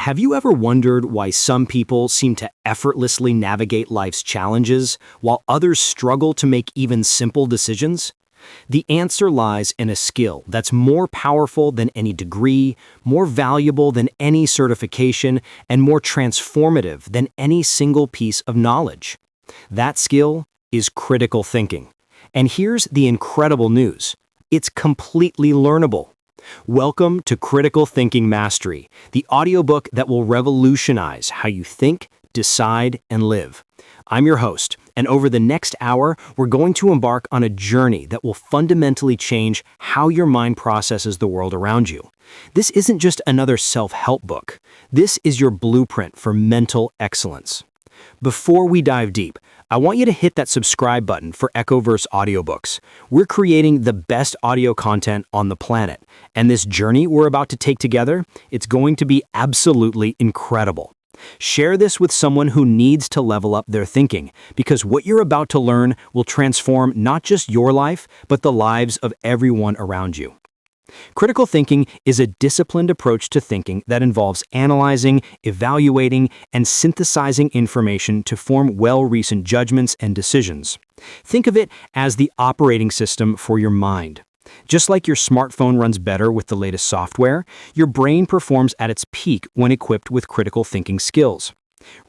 Have you ever wondered why some people seem to effortlessly navigate life's challenges, while others struggle to make even simple decisions? The answer lies in a skill that's more powerful than any degree, more valuable than any certification, and more transformative than any single piece of knowledge. That skill is critical thinking. And here's the incredible news. It's completely learnable. Welcome to Critical Thinking Mastery, the audiobook that will revolutionize how you think, decide, and live. I'm your host, and over the next hour, we're going to embark on a journey that will fundamentally change how your mind processes the world around you. This isn't just another self-help book. This is your blueprint for mental excellence. Before we dive deep, I want you to hit that subscribe button for Echoverse audiobooks. We're creating the best audio content on the planet, and this journey we're about to take together, it's going to be absolutely incredible. Share this with someone who needs to level up their thinking, because what you're about to learn will transform not just your life, but the lives of everyone around you. Critical thinking is a disciplined approach to thinking that involves analyzing, evaluating, and synthesizing information to form well-reasoned judgments and decisions. Think of it as the operating system for your mind. Just like your smartphone runs better with the latest software, your brain performs at its peak when equipped with critical thinking skills.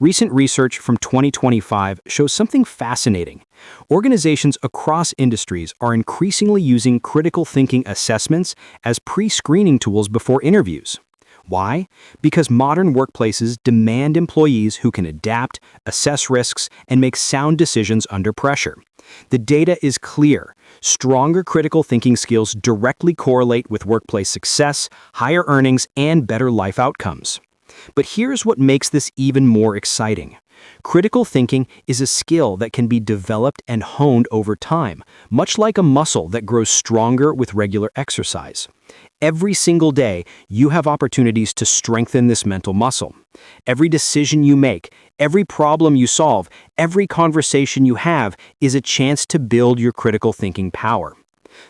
Recent research from 2025 shows something fascinating. Organizations across industries are increasingly using critical thinking assessments as pre-screening tools before interviews. Why? Because modern workplaces demand employees who can adapt, assess risks, and make sound decisions under pressure. The data is clear. Stronger critical thinking skills directly correlate with workplace success, higher earnings, and better life outcomes. But here's what makes this even more exciting. Critical thinking is a skill that can be developed and honed over time, much like a muscle that grows stronger with regular exercise. Every single day, you have opportunities to strengthen this mental muscle. Every decision you make, every problem you solve, every conversation you have is a chance to build your critical thinking power.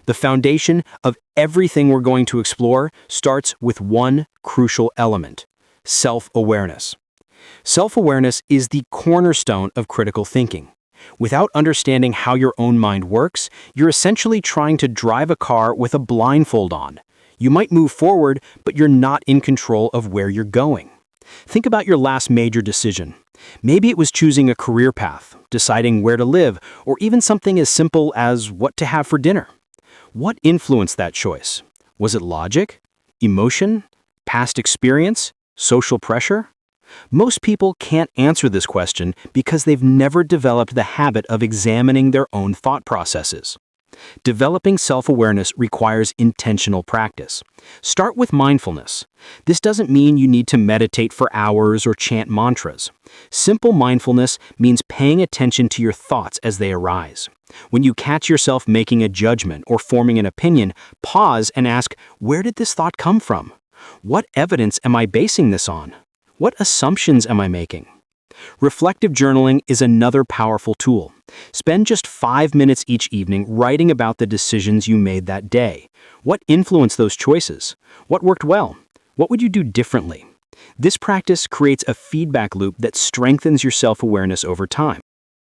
The foundation of everything we're going to explore starts with one crucial element: self-awareness. Self-awareness is the cornerstone of critical thinking. Without understanding how your own mind works, you're essentially trying to drive a car with a blindfold on. You might move forward, but you're not in control of where you're going. Think about your last major decision. Maybe it was choosing a career path, deciding where to live, or even something as simple as what to have for dinner. What influenced that choice? Was it logic, emotion, past experience, social pressure? Most people can't answer this question because they've never developed the habit of examining their own thought processes. Developing self-awareness requires intentional practice. Start with mindfulness. This doesn't mean you need to meditate for hours or chant mantras. Simple mindfulness means paying attention to your thoughts as they arise. When you catch yourself making a judgment or forming an opinion, pause and ask, where did this thought come from? What evidence am I basing this on? What assumptions am I making? Reflective journaling is another powerful tool. Spend just 5 minutes each evening writing about the decisions you made that day. What influenced those choices? What worked well? What would you do differently? This practice creates a feedback loop that strengthens your self-awareness over time.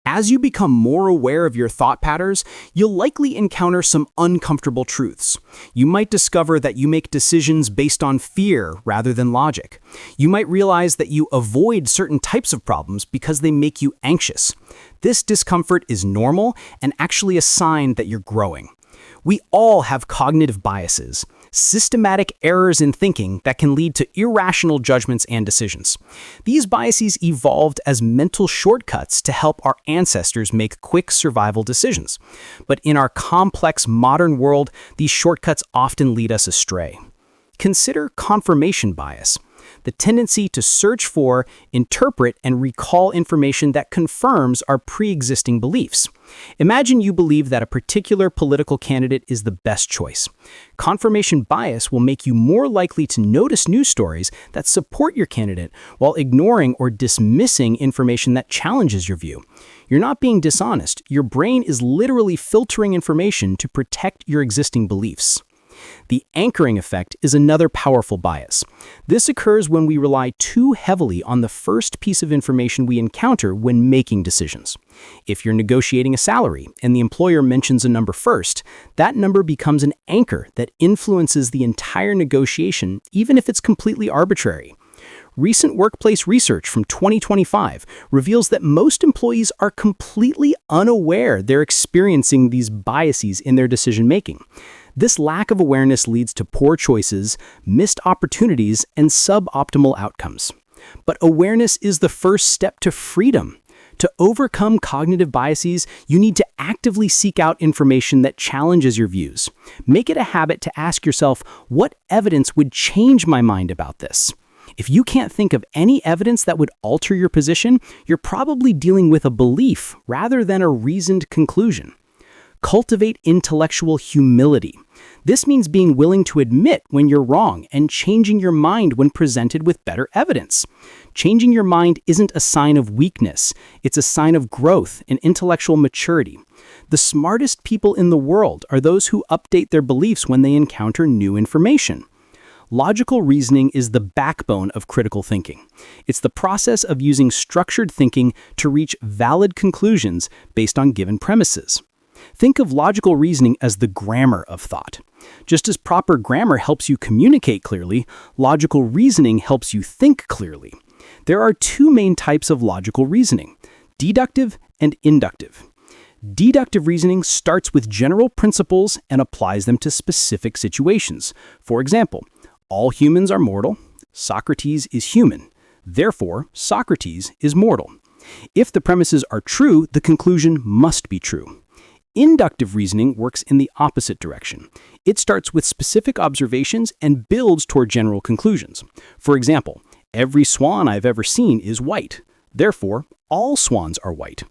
As you become more aware of your thought patterns, you'll likely encounter some uncomfortable truths. You might discover that you make decisions based on fear rather than logic. You might realize that you avoid certain types of problems because they make you anxious. This discomfort is normal and actually a sign that you're growing. We all have cognitive biases, systematic errors in thinking that can lead to irrational judgments and decisions. These biases evolved as mental shortcuts to help our ancestors make quick survival decisions. But in our complex modern world, these shortcuts often lead us astray. Consider confirmation bias, the tendency to search for, interpret, and recall information that confirms our pre-existing beliefs. Imagine you believe that a particular political candidate is the best choice. Confirmation bias will make you more likely to notice news stories that support your candidate while ignoring or dismissing information that challenges your view. You're not being dishonest. Your brain is literally filtering information to protect your existing beliefs. The anchoring effect is another powerful bias. This occurs when we rely too heavily on the first piece of information we encounter when making decisions. If you're negotiating a salary and the employer mentions a number first, that number becomes an anchor that influences the entire negotiation, even if it's completely arbitrary. Recent workplace research from 2025 reveals that most employees are completely unaware they're experiencing these biases in their decision-making. This lack of awareness leads to poor choices, missed opportunities, and suboptimal outcomes. But awareness is the first step to freedom. To overcome cognitive biases, you need to actively seek out information that challenges your views. Make it a habit to ask yourself, what evidence would change my mind about this? If you can't think of any evidence that would alter your position, you're probably dealing with a belief rather than a reasoned conclusion. Cultivate intellectual humility. This means being willing to admit when you're wrong and changing your mind when presented with better evidence. Changing your mind isn't a sign of weakness, it's a sign of growth and intellectual maturity. The smartest people in the world are those who update their beliefs when they encounter new information. Logical reasoning is the backbone of critical thinking. It's the process of using structured thinking to reach valid conclusions based on given premises. Think of logical reasoning as the grammar of thought. Just as proper grammar helps you communicate clearly, logical reasoning helps you think clearly. There are two main types of logical reasoning: deductive and inductive. Deductive reasoning starts with general principles and applies them to specific situations. For example, all humans are mortal, Socrates is human, therefore Socrates is mortal. If the premises are true, the conclusion must be true. Inductive reasoning works in the opposite direction. It starts with specific observations and builds toward general conclusions. For example, every swan I've ever seen is white. Therefore, all swans are white.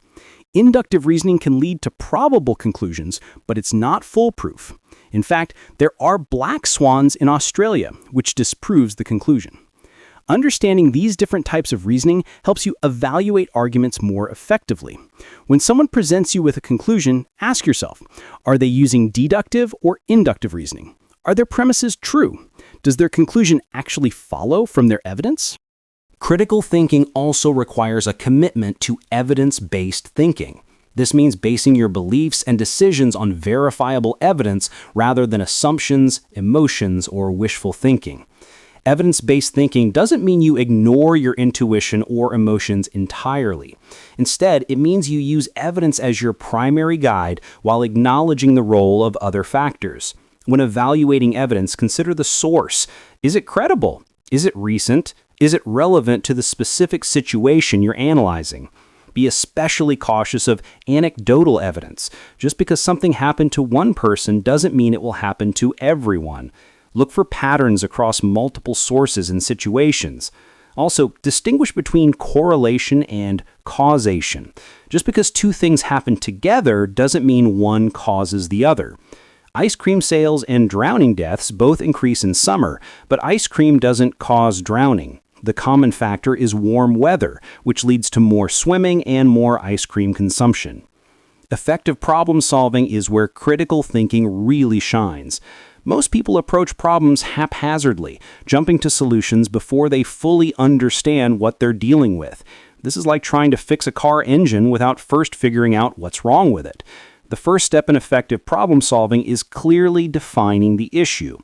Inductive reasoning can lead to probable conclusions, but it's not foolproof. In fact, there are black swans in Australia, which disproves the conclusion. Understanding these different types of reasoning helps you evaluate arguments more effectively. When someone presents you with a conclusion, ask yourself, are they using deductive or inductive reasoning? Are their premises true? Does their conclusion actually follow from their evidence? Critical thinking also requires a commitment to evidence-based thinking. This means basing your beliefs and decisions on verifiable evidence rather than assumptions, emotions, or wishful thinking. Evidence-based thinking doesn't mean you ignore your intuition or emotions entirely. Instead, it means you use evidence as your primary guide while acknowledging the role of other factors. When evaluating evidence, consider the source. Is it credible? Is it recent? Is it relevant to the specific situation you're analyzing? Be especially cautious of anecdotal evidence. Just because something happened to one person doesn't mean it will happen to everyone. Look for patterns across multiple sources and situations. Also, distinguish between correlation and causation. Just because two things happen together doesn't mean one causes the other. Ice cream sales and drowning deaths both increase in summer, but ice cream doesn't cause drowning. The common factor is warm weather, which leads to more swimming and more ice cream consumption. Effective problem solving is where critical thinking really shines. Most people approach problems haphazardly, jumping to solutions before they fully understand what they're dealing with. This is like trying to fix a car engine without first figuring out what's wrong with it. The first step in effective problem solving is clearly defining the issue.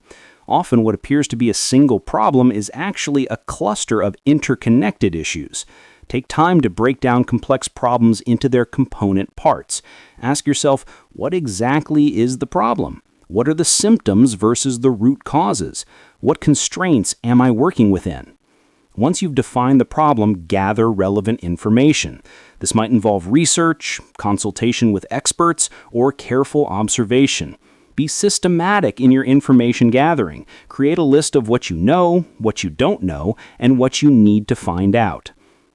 Often what appears to be a single problem is actually a cluster of interconnected issues. Take time to break down complex problems into their component parts. Ask yourself, what exactly is the problem? What are the symptoms versus the root causes? What constraints am I working within? Once you've defined the problem, gather relevant information. This might involve research, consultation with experts, or careful observation. Be systematic in your information gathering. Create a list of what you know, what you don't know, and what you need to find out.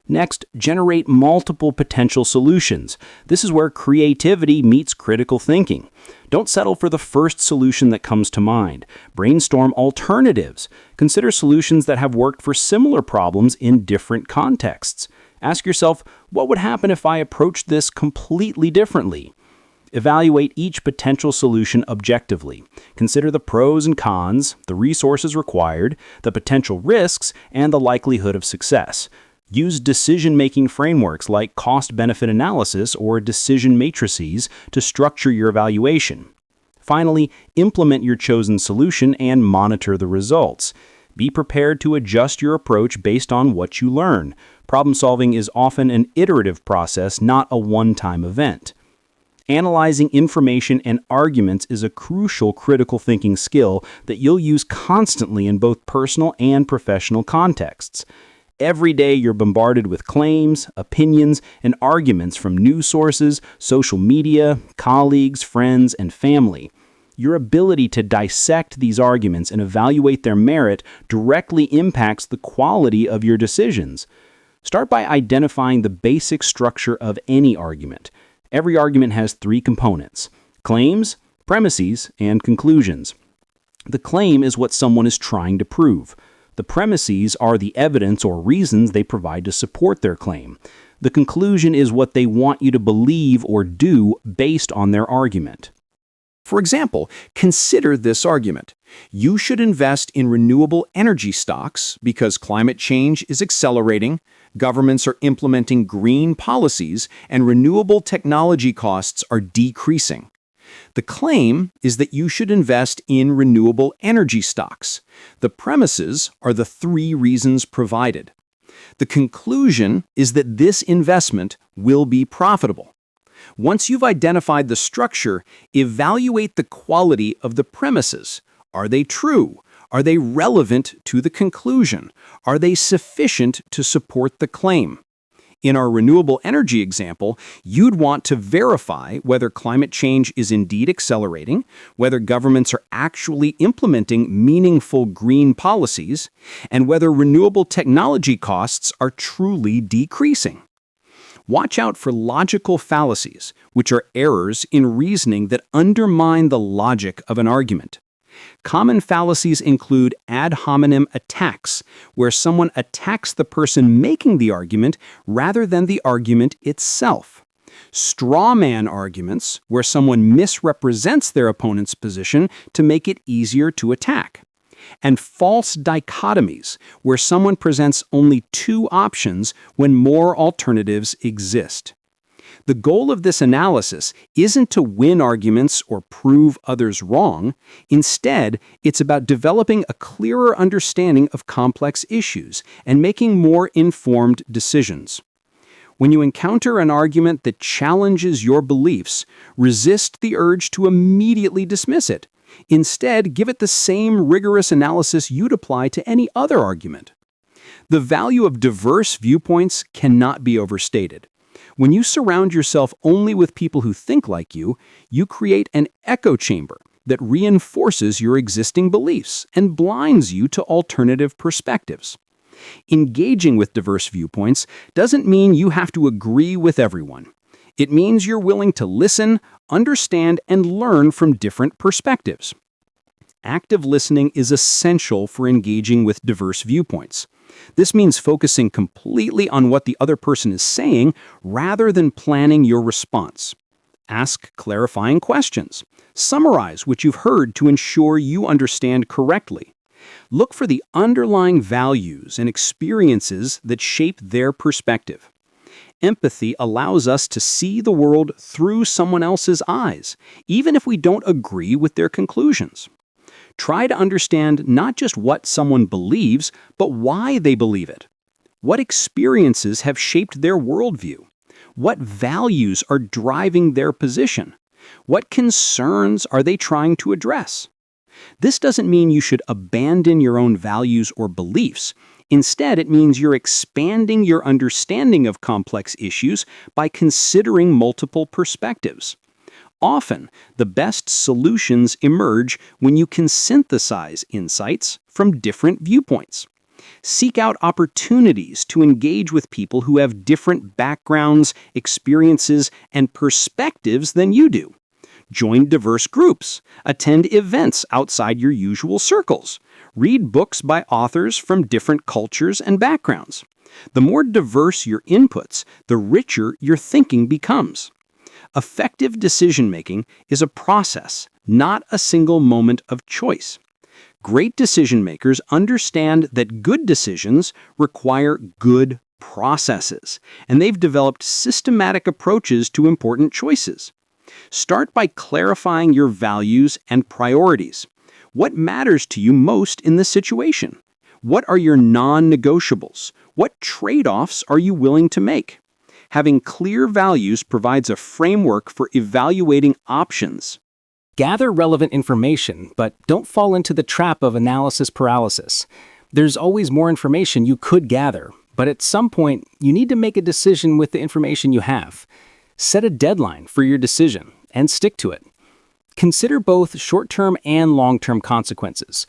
Next, generate multiple potential solutions. This is where creativity meets critical thinking. Don't settle for the first solution that comes to mind. Brainstorm alternatives. Consider solutions that have worked for similar problems in different contexts. Ask yourself, what would happen if I approached this completely differently? evaluate each potential solution objectively. Consider the pros and cons, the resources required, the potential risks, and the likelihood of success. Use decision-making frameworks like cost-benefit analysis or decision matrices to structure your evaluation. Finally, implement your chosen solution and monitor the results. Be prepared to adjust your approach based on what you learn. Problem solving is often an iterative process, not a one-time event. Analyzing information and arguments is a crucial critical thinking skill that you'll use constantly in both personal and professional contexts. Every day you're bombarded with claims, opinions, and arguments from news sources, social media, colleagues, friends, and family. Your ability to dissect these arguments and evaluate their merit directly impacts the quality of your decisions. Start by identifying the basic structure of any argument. Every argument has three components: claims, premises, and conclusions. The claim is what someone is trying to prove. The premises are the evidence or reasons they provide to support their claim. The conclusion is what they want you to believe or do based on their argument. For example, consider this argument. You should invest in renewable energy stocks because climate change is accelerating, governments are implementing green policies, and renewable technology costs are decreasing. The claim is that you should invest in renewable energy stocks. The premises are the three reasons provided. The conclusion is that this investment will be profitable. Once you've identified the structure, evaluate the quality of the premises. Are they true? Are they relevant to the conclusion? Are they sufficient to support the claim? In our renewable energy example, you'd want to verify whether climate change is indeed accelerating, whether governments are actually implementing meaningful green policies, and whether renewable technology costs are truly decreasing. Watch out for logical fallacies, which are errors in reasoning that undermine the logic of an argument. Common fallacies include ad hominem attacks, where someone attacks the person making the argument rather than the argument itself. Straw man arguments, where someone misrepresents their opponent's position to make it easier to attack. And false dichotomies, where someone presents only two options when more alternatives exist. The goal of this analysis isn't to win arguments or prove others wrong. Instead, it's about developing a clearer understanding of complex issues and making more informed decisions. When you encounter an argument that challenges your beliefs, resist the urge to immediately dismiss it. Instead, give it the same rigorous analysis you'd apply to any other argument. The value of diverse viewpoints cannot be overstated. When you surround yourself only with people who think like you create an echo chamber that reinforces your existing beliefs and blinds you to alternative perspectives. Engaging with diverse viewpoints doesn't mean you have to agree with everyone. It means you're willing to listen, understand, and learn from different perspectives. Active listening is essential for engaging with diverse viewpoints. This means focusing completely on what the other person is saying rather than planning your response. Ask clarifying questions. Summarize what you've heard to ensure you understand correctly. Look for the underlying values and experiences that shape their perspective. Empathy allows us to see the world through someone else's eyes, even if we don't agree with their conclusions. Try to understand not just what someone believes, but why they believe it. What experiences have shaped their worldview? What values are driving their position? What concerns are they trying to address? This doesn't mean you should abandon your own values or beliefs. Instead, it means you're expanding your understanding of complex issues by considering multiple perspectives. Often, the best solutions emerge when you can synthesize insights from different viewpoints. Seek out opportunities to engage with people who have different backgrounds, experiences, and perspectives than you do. Join diverse groups. Attend events outside your usual circles. Read books by authors from different cultures and backgrounds. The more diverse your inputs, the richer your thinking becomes. Effective decision-making is a process, not a single moment of choice. Great decision-makers understand that good decisions require good processes, and they've developed systematic approaches to important choices. Start by clarifying your values and priorities. What matters to you most in this situation? What are your non-negotiables? What trade-offs are you willing to make? Having clear values provides a framework for evaluating options. Gather relevant information, but don't fall into the trap of analysis paralysis. There's always more information you could gather, but at some point, you need to make a decision with the information you have. Set a deadline for your decision and stick to it. Consider both short-term and long-term consequences.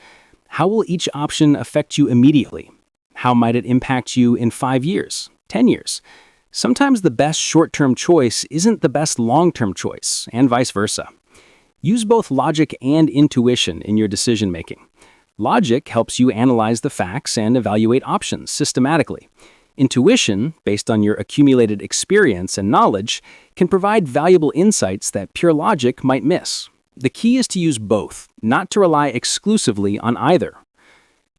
How will each option affect you immediately? How might it impact you in 5 years, 10 years? Sometimes the best short-term choice isn't the best long-term choice, and vice versa. Use both logic and intuition in your decision-making. Logic helps you analyze the facts and evaluate options systematically. Intuition, based on your accumulated experience and knowledge, can provide valuable insights that pure logic might miss. The key is to use both, not to rely exclusively on either.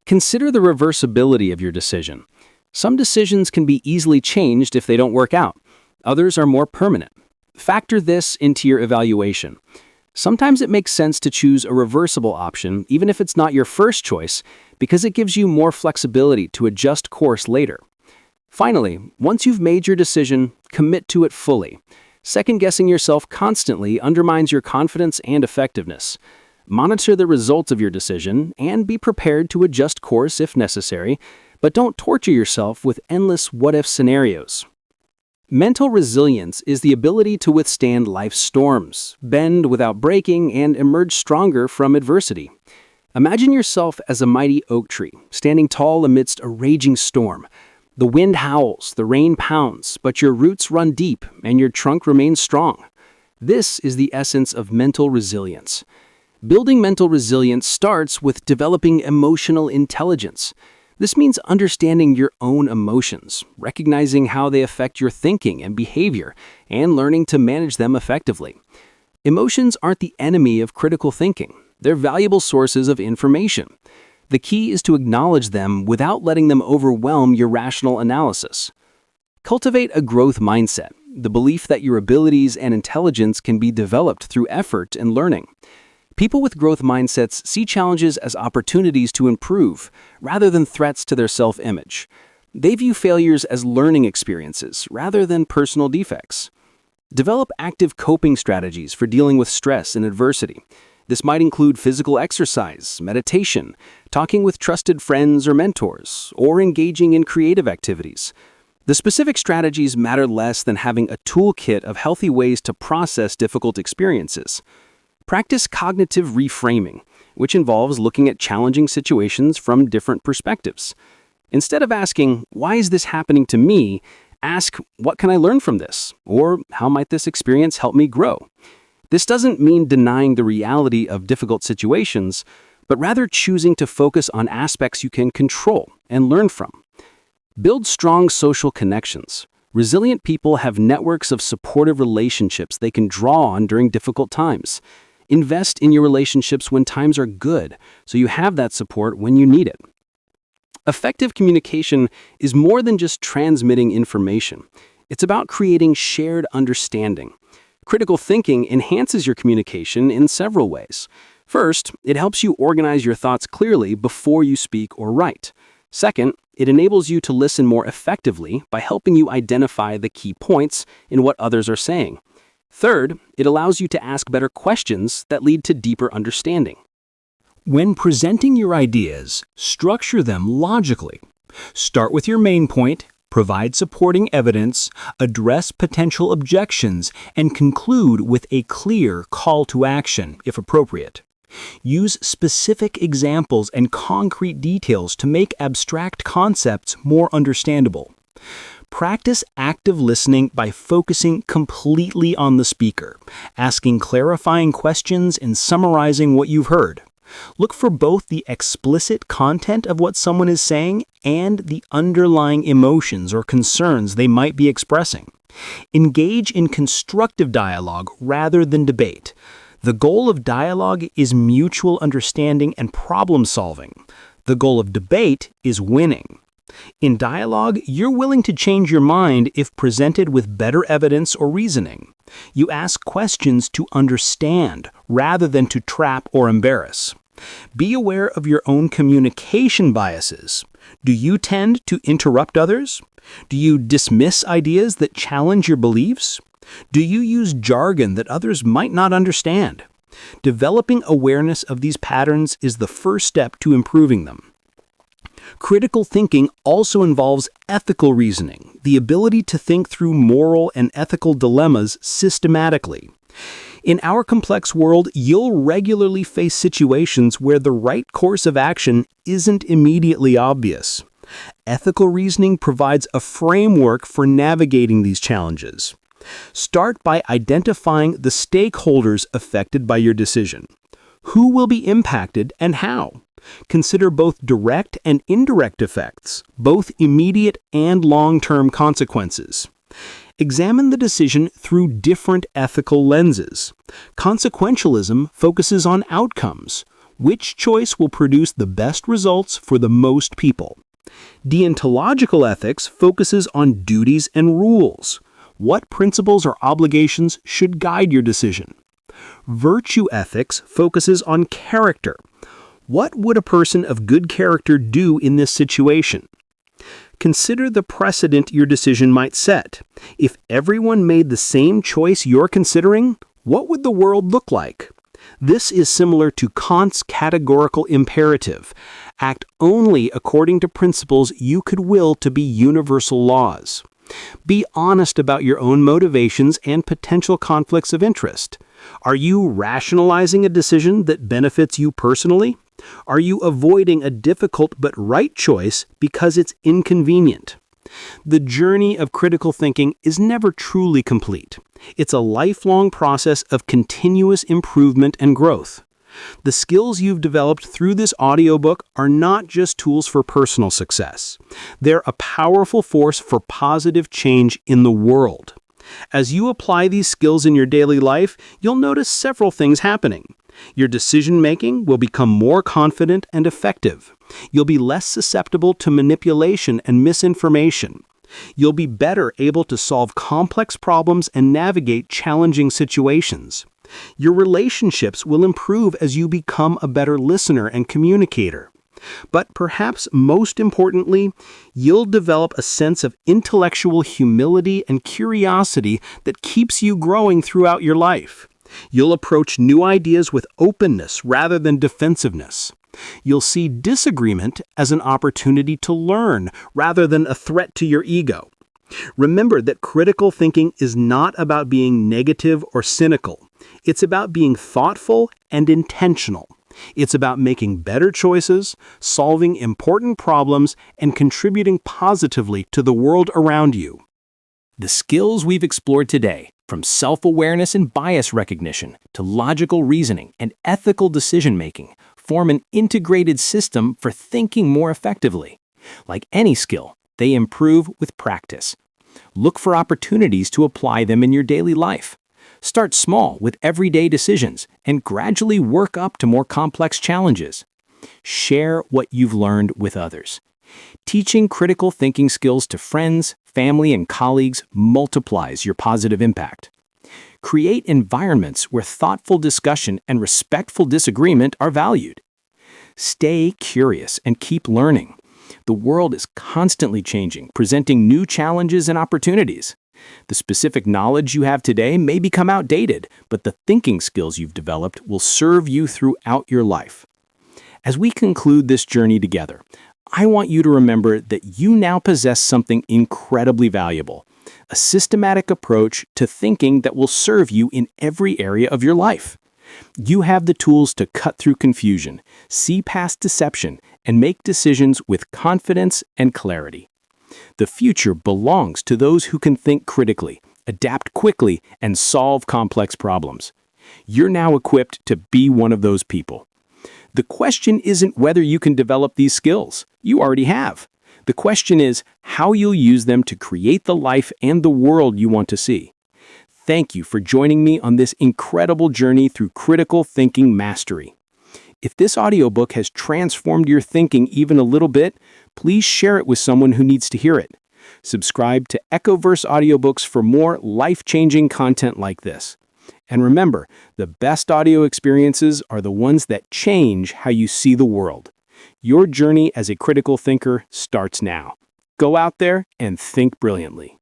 Consider the reversibility of your decision. Some decisions can be easily changed if they don't work out. Others are more permanent. Factor this into your evaluation. Sometimes it makes sense to choose a reversible option, even if it's not your first choice, because it gives you more flexibility to adjust course later. Finally, once you've made your decision, commit to it fully. Second-guessing yourself constantly undermines your confidence and effectiveness. Monitor the results of your decision and be prepared to adjust course if necessary, but don't torture yourself with endless what-if scenarios. Mental resilience is the ability to withstand life's storms, bend without breaking, and emerge stronger from adversity. Imagine yourself as a mighty oak tree, standing tall amidst a raging storm. The wind howls, the rain pounds, but your roots run deep and your trunk remains strong. This is the essence of mental resilience. Building mental resilience starts with developing emotional intelligence. This means understanding your own emotions, recognizing how they affect your thinking and behavior, and learning to manage them effectively. Emotions aren't the enemy of critical thinking. They're valuable sources of information. The key is to acknowledge them without letting them overwhelm your rational analysis. Cultivate a growth mindset, the belief that your abilities and intelligence can be developed through effort and learning. People with growth mindsets see challenges as opportunities to improve, rather than threats to their self-image. They view failures as learning experiences, rather than personal defects. Develop active coping strategies for dealing with stress and adversity. This might include physical exercise, meditation, talking with trusted friends or mentors, or engaging in creative activities. The specific strategies matter less than having a toolkit of healthy ways to process difficult experiences. Practice cognitive reframing, which involves looking at challenging situations from different perspectives. Instead of asking, "Why is this happening to me?" ask, "What can I learn from this?" or "How might this experience help me grow?" This doesn't mean denying the reality of difficult situations, but rather choosing to focus on aspects you can control and learn from. Build strong social connections. Resilient people have networks of supportive relationships they can draw on during difficult times. Invest in your relationships when times are good, so you have that support when you need it. Effective communication is more than just transmitting information. It's about creating shared understanding. Critical thinking enhances your communication in several ways. First, it helps you organize your thoughts clearly before you speak or write. Second, it enables you to listen more effectively by helping you identify the key points in what others are saying. Third, it allows you to ask better questions that lead to deeper understanding. When presenting your ideas, structure them logically. Start with your main point, provide supporting evidence, address potential objections, and conclude with a clear call to action, if appropriate. Use specific examples and concrete details to make abstract concepts more understandable. Practice active listening by focusing completely on the speaker, asking clarifying questions and summarizing what you've heard. Look for both the explicit content of what someone is saying and the underlying emotions or concerns they might be expressing. Engage in constructive dialogue rather than debate. The goal of dialogue is mutual understanding and problem solving. The goal of debate is winning. In dialogue, you're willing to change your mind if presented with better evidence or reasoning. You ask questions to understand rather than to trap or embarrass. Be aware of your own communication biases. Do you tend to interrupt others? Do you dismiss ideas that challenge your beliefs? Do you use jargon that others might not understand? Developing awareness of these patterns is the first step to improving them. Critical thinking also involves ethical reasoning, the ability to think through moral and ethical dilemmas systematically. In our complex world, you'll regularly face situations where the right course of action isn't immediately obvious. Ethical reasoning provides a framework for navigating these challenges. Start by identifying the stakeholders affected by your decision. Who will be impacted and how? Consider both direct and indirect effects, both immediate and long-term consequences. Examine the decision through different ethical lenses. Consequentialism focuses on outcomes. Which choice will produce the best results for the most people? Deontological ethics focuses on duties and rules. What principles or obligations should guide your decision? Virtue ethics focuses on character. What would a person of good character do in this situation? Consider the precedent your decision might set. If everyone made the same choice you're considering, what would the world look like? This is similar to Kant's categorical imperative. Act only according to principles you could will to be universal laws. Be honest about your own motivations and potential conflicts of interest. Are you rationalizing a decision that benefits you personally? Are you avoiding a difficult but right choice because it's inconvenient? The journey of critical thinking is never truly complete. It's a lifelong process of continuous improvement and growth. The skills you've developed through this audiobook are not just tools for personal success. They're a powerful force for positive change in the world. As you apply these skills in your daily life, you'll notice several things happening. Your decision-making will become more confident and effective. You'll be less susceptible to manipulation and misinformation. You'll be better able to solve complex problems and navigate challenging situations. Your relationships will improve as you become a better listener and communicator. But perhaps most importantly, you'll develop a sense of intellectual humility and curiosity that keeps you growing throughout your life. You'll approach new ideas with openness rather than defensiveness. You'll see disagreement as an opportunity to learn rather than a threat to your ego. Remember that critical thinking is not about being negative or cynical. It's about being thoughtful and intentional. It's about making better choices, solving important problems, and contributing positively to the world around you. The skills we've explored today, from self-awareness and bias recognition to logical reasoning and ethical decision-making, form an integrated system for thinking more effectively. Like any skill, they improve with practice. Look for opportunities to apply them in your daily life. Start small with everyday decisions and gradually work up to more complex challenges. Share what you've learned with others. Teaching critical thinking skills to friends, family, and colleagues multiplies your positive impact. Create environments where thoughtful discussion and respectful disagreement are valued. Stay curious and keep learning. The world is constantly changing, presenting new challenges and opportunities. The specific knowledge you have today may become outdated, but the thinking skills you've developed will serve you throughout your life. As we conclude this journey together, I want you to remember that you now possess something incredibly valuable, a systematic approach to thinking that will serve you in every area of your life. You have the tools to cut through confusion, see past deception, and make decisions with confidence and clarity. The future belongs to those who can think critically, adapt quickly, and solve complex problems. You're now equipped to be one of those people. The question isn't whether you can develop these skills. You already have. The question is how you'll use them to create the life and the world you want to see. Thank you for joining me on this incredible journey through critical thinking mastery. If this audiobook has transformed your thinking even a little bit, please share it with someone who needs to hear it. Subscribe to Echoverse Audiobooks for more life-changing content like this. And remember, the best audio experiences are the ones that change how you see the world. Your journey as a critical thinker starts now. Go out there and think brilliantly.